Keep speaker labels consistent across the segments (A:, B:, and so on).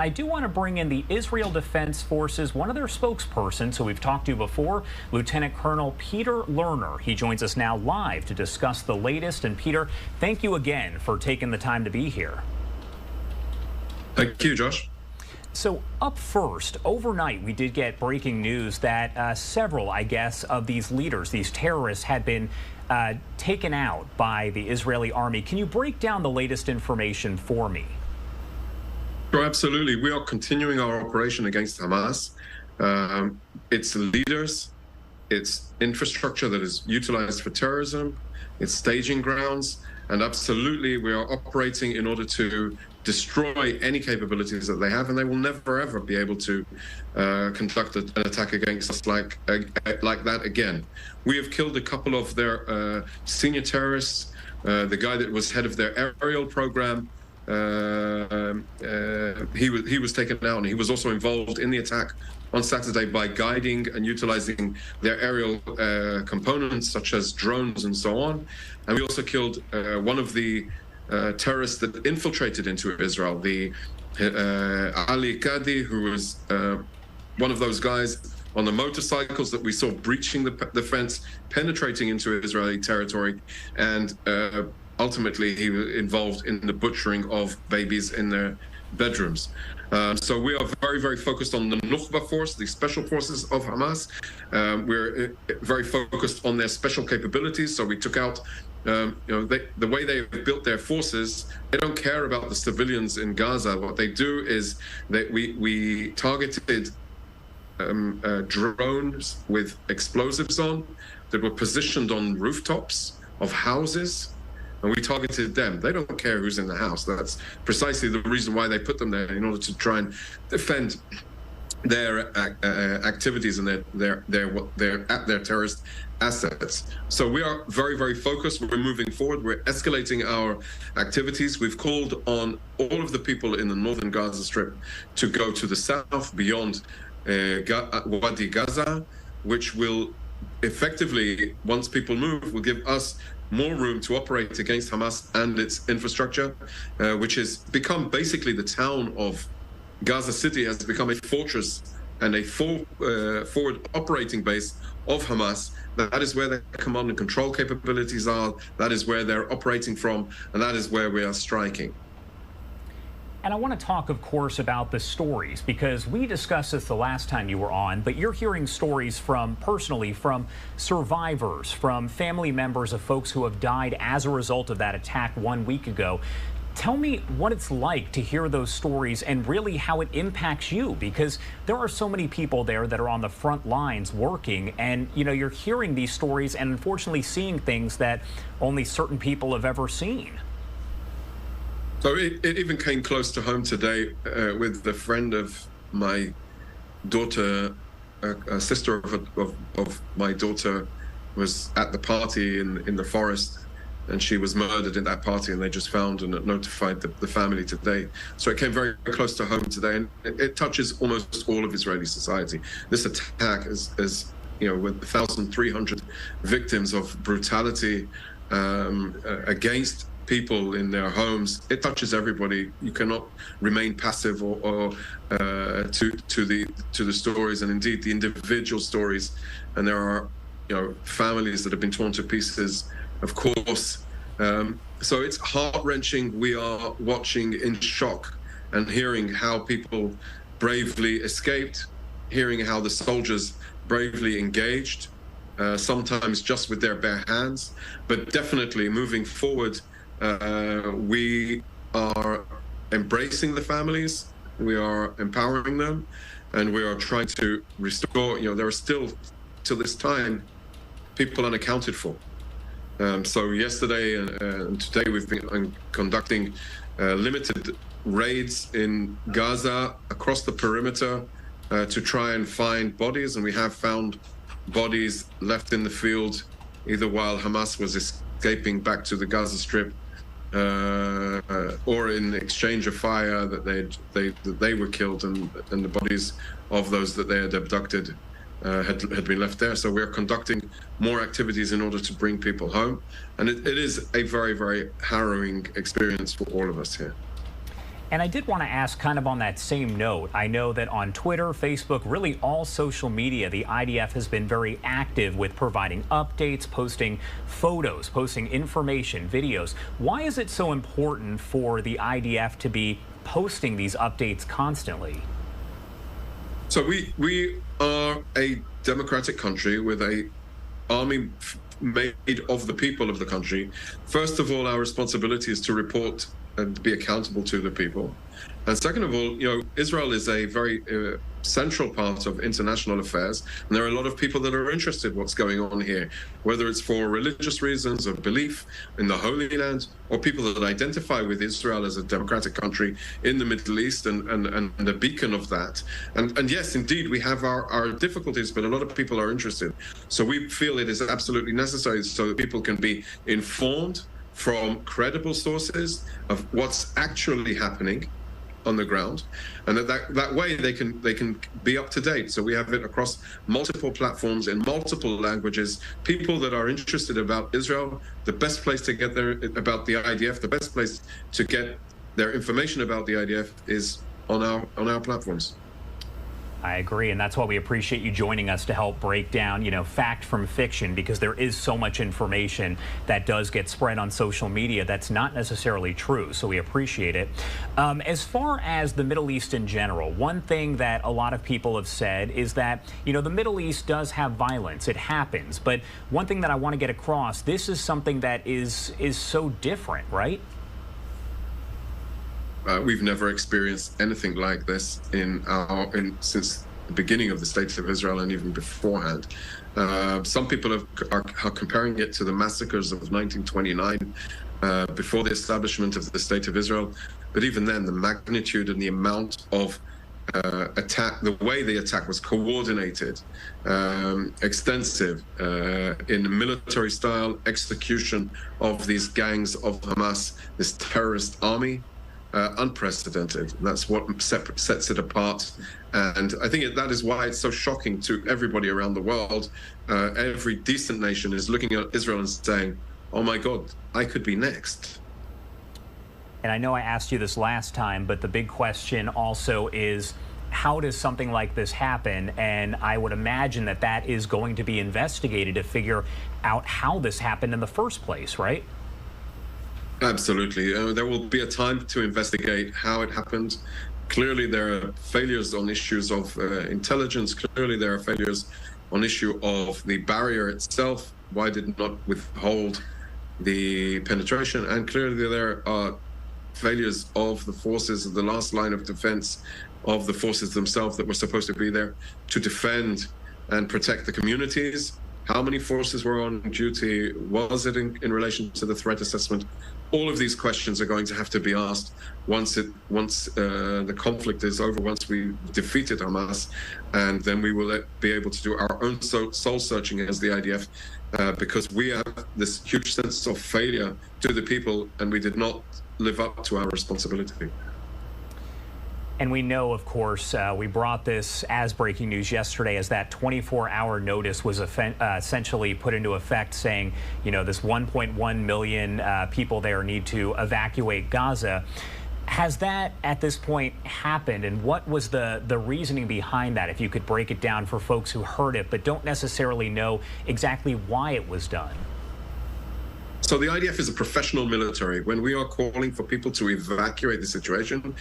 A: I do want to bring in the Israel Defense Forces, one of their spokespersons who we've talked to before, Lieutenant Colonel Peter Lerner. He joins us now live to discuss the latest. And Peter, thank you again for taking the time to be here.
B: Thank you, Josh.
A: So up first, overnight, we did get breaking news that several, I guess, of these leaders, these terrorists, had been taken out by the Israeli army. Can you break down the latest information for me?
B: Sure, absolutely. We are continuing our operation against Hamas. Its leaders, its infrastructure that is utilized for terrorism, its staging grounds, and absolutely we are operating in order to destroy any capabilities that they have, and they will never ever be able to conduct an attack against us like that again. We have killed a couple of their senior terrorists. The guy that was head of their aerial program, he was taken out, and he was also involved in the attack on Saturday by guiding and utilizing their aerial components such as drones and so on. And we also killed one of the terrorists that infiltrated into Israel, the Ali Kadi, who was one of those guys on the motorcycles that we saw breaching the fence, penetrating into Israeli territory, and ultimately he was involved in the butchering of babies in their bedrooms. So we are very, very focused on the Nukhba force, the special forces of Hamas. We're very focused on their special capabilities. So we took out, the way they've built their forces, they don't care about the civilians in Gaza. What they do is that we targeted drones with explosives on that were positioned on rooftops of houses, and we targeted them. They don't care who's in the house. That's precisely the reason why they put them there, in order to try and defend their activities and their terrorist assets. So we are very, very focused. We're moving forward. We're escalating our activities. We've called on all of the people in the northern Gaza Strip to go to the south beyond Wadi Gaza, which will effectively, once people move, will give us more room to operate against Hamas and its infrastructure, which has become basically the town of Gaza City has become a fortress and a forward operating base of Hamas. That is where their command and control capabilities are. That is where they're operating from, and that is where we are striking.
A: And I want to talk, of course, about the stories, because we discussed this the last time you were on, but you're hearing stories personally from survivors, from family members of folks who have died as a result of that attack 1 week ago. Tell me what it's like to hear those stories and really how it impacts you, because there are so many people there that are on the front lines working, and you're hearing these stories and unfortunately seeing things that only certain people have ever seen.
B: So it even came close to home today with the friend of my daughter, a sister of my daughter was at the party in the forest, and she was murdered in that party, and they just found and notified the family today. So it came very close to home today, and it touches almost all of Israeli society. This attack is with 1,300 victims of brutality against people in their homes. It touches everybody. You cannot remain passive or to the stories, and indeed the individual stories. And there are families that have been torn to pieces, of course. So it's heart-wrenching. We are watching in shock and hearing how people bravely escaped, hearing how the soldiers bravely engaged, sometimes just with their bare hands, but definitely moving forward. We are embracing the families, we are empowering them, and we are trying to restore. There are still, to this time, people unaccounted for. So yesterday and today we've been conducting limited raids in Gaza across the perimeter to try and find bodies, and we have found bodies left in the field, either while Hamas was escaping back to the Gaza Strip, or in exchange of fire that they were killed, and the bodies of those that they had abducted had been left there. So we're conducting more activities in order to bring people home, and it is a very, very harrowing experience for all of us here.
A: And I did want to ask, kind of on that same note, I know that on Twitter, Facebook, really all social media, the IDF has been very active with providing updates, posting photos, posting information, videos. Why is it so important for the IDF to be posting these updates constantly?
B: So we are a democratic country with a army made of the people of the country. First of all, our responsibility is to report and be accountable to the people. And second of all, Israel is a very central part of international affairs. And there are a lot of people that are interested in what's going on here, whether it's for religious reasons of belief in the Holy Land, or people that identify with Israel as a democratic country in the Middle East and a beacon of that. And yes, indeed, we have our difficulties, but a lot of people are interested. So we feel it is absolutely necessary so that people can be informed from credible sources of what's actually happening on the ground, and that way they can be up to date. So we have it across multiple platforms in multiple languages. People that are interested about Israel, the best place to get about the IDF, the best place to get their information about the IDF is on our platforms.
A: I agree, and that's why we appreciate you joining us to help break down, fact from fiction, because there is so much information that does get spread on social media that's not necessarily true, so we appreciate it. As far as the Middle East in general, one thing that a lot of people have said is that, the Middle East does have violence. It happens, but one thing that I want to get across, this is something that is so different, right?
B: We've never experienced anything like this since the beginning of the State of Israel and even beforehand. Some people are comparing it to the massacres of 1929 before the establishment of the State of Israel. But even then, the magnitude and the amount of attack, the way the attack was coordinated, extensive, in military style execution of these gangs of Hamas, this terrorist army, unprecedented. That's what sets it apart, and I think that is why it's so shocking to everybody around the world. Every decent nation is looking at Israel and saying, "Oh my God, I could be next."
A: And I know I asked you this last time, but the big question also is, how does something like this happen? And I would imagine that is going to be investigated to figure out how this happened in the first place, right?
B: Absolutely. There will be a time to investigate how it happened. Clearly, there are failures on issues of intelligence. Clearly, there are failures on issue of the barrier itself. Why did it not withhold the penetration? And clearly, there are failures of the forces of the last line of defense of the forces themselves that were supposed to be there to defend and protect the communities. How many forces were on duty? Was it in relation to the threat assessment? All of these questions are going to have to be asked once the conflict is over, once we defeated Hamas, and then we will be able to do our own soul searching as the IDF, because we have this huge sense of failure to the people, and we did not live up to our responsibility.
A: And we know, of course, we brought this as breaking news yesterday, as that 24-hour notice was essentially put into effect, saying, this 1.1 million people there need to evacuate Gaza. Has that, at this point, happened? And what was the reasoning behind that, if you could break it down for folks who heard it but don't necessarily know exactly why it was done?
B: So the IDF is a professional military. When we are calling for people to evacuate the situation,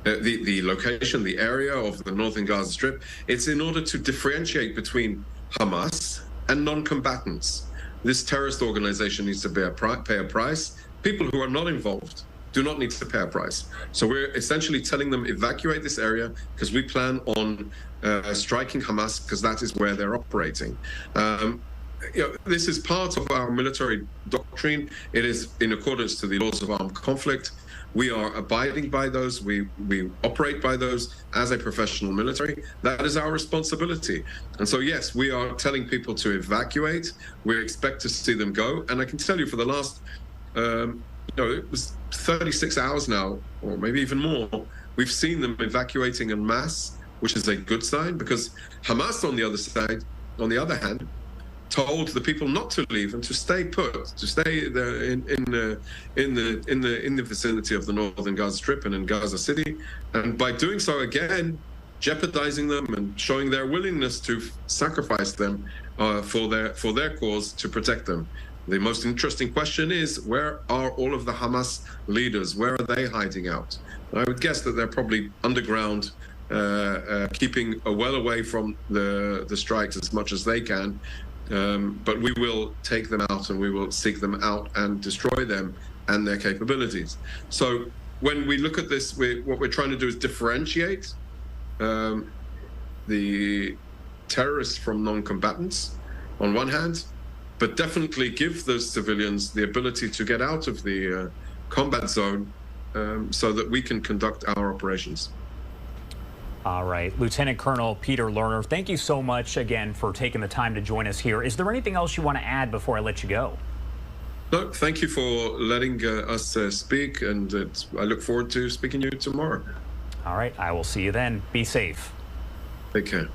B: the location, the area of the northern Gaza Strip, it's in order to differentiate between Hamas and non-combatants. This terrorist organization needs to pay a price. People who are not involved do not need to pay a price. So we're essentially telling them evacuate this area because we plan on striking Hamas, because that is where they're operating. This is part of our military doctrine. It is in accordance to the laws of armed conflict. We are abiding by those. We operate by those as a professional military. That is our responsibility. And so, yes, we are telling people to evacuate. We expect to see them go. And I can tell you, for the last, it was 36 hours now, or maybe even more, we've seen them evacuating en masse, which is a good sign, because Hamas, on the other hand, told the people not to leave and to stay put, to stay there in the vicinity of the northern Gaza Strip and in Gaza City, and by doing so again, jeopardizing them and showing their willingness to sacrifice them for their cause to protect them. The most interesting question is, where are all of the Hamas leaders? Where are they hiding out? I would guess that they're probably underground, keeping well away from the strikes as much as they can. But we will take them out, and we will seek them out and destroy them and their capabilities. So when we look at this, what we're trying to do is differentiate the terrorists from non-combatants on one hand, but definitely give those civilians the ability to get out of the combat zone so that we can conduct our operations.
A: All right. Lieutenant Colonel Peter Lerner, thank you so much again for taking the time to join us here. Is there anything else you want to add before I let you go?
B: No, thank you for letting us speak, and I look forward to speaking to you tomorrow.
A: All right. I will see you then. Be safe.
B: Take care.